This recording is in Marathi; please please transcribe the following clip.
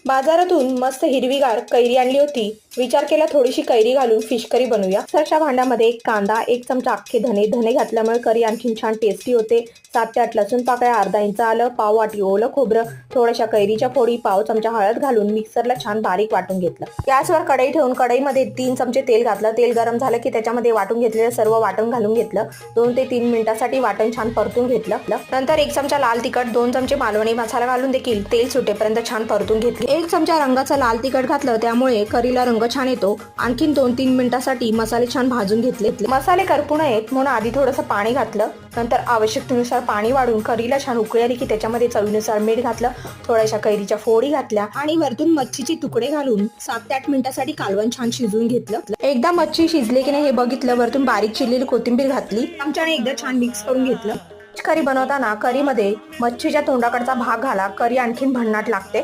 बाजारातून मस्त हिरवीगार कैरी आणली होती. विचार केला थोडीशी कैरी घालून फिश करी बनवूया. सरच्या भांड्यामध्ये एक कांदा, एक चमचा अख्खे धने घातल्यामुळे करी आणखीन छान टेस्टी होते. 7 ते 8 लसूण पाकळ्या, अर्धा इंच आलं, पाव वाटी ओलं खोबरं, थोड्याशा कैरीच्या फोडी, पाव चमचा हळद घालून मिक्सरला छान बारीक वाटून घेतलं. गॅसवर कढई ठेवून कढईमध्ये 3 चमचे तेल घातलं. तेल गरम झालं की त्याच्यामध्ये वाटून घेतलेलं सर्व वाटण घालून घेतलं. 2 ते 3 मिनिटांसाठी वाटण छान परतून घेतलं. नंतर 1 चमचा लाल तिखट, 2 चमचे मालवणी मसाला घालून देखील तेल सुटेपर्यंत छान परतून घेतले. 1 चमचा रंगाचं लाल तिखट घातलं, त्यामुळे करीला रंग छान येतो. आणखीन 2-3 मिनिटांसाठी मसाले छान भाजून घेतले. मसाले करपू नयेत म्हणून आधी थोडंसं पाणी घातलं. नंतर आवश्यकतेनुसार पाणी वाढून करीला छान उकळी आली की त्याच्यामध्ये चवीनुसार मीठ घातलं, थोड्याशा कैरीच्या फोडी घातल्या आणि वरतून मच्छीचे तुकडे घालून 7 ते 8 मिनिटांसाठी कालवण छान शिजवून घेतलं. एकदा मच्छी शिजली की नाही हे बघितलं, वरतून बारीक चिरलेली कोथिंबीर घातली. चमच्याने एकदा छान मिक्स करून घेतलं. करी बनवताना करीमध्ये मच्छीच्या तोंडाकडचा भाग घाला, करी आणखीन भन्नाट लागते.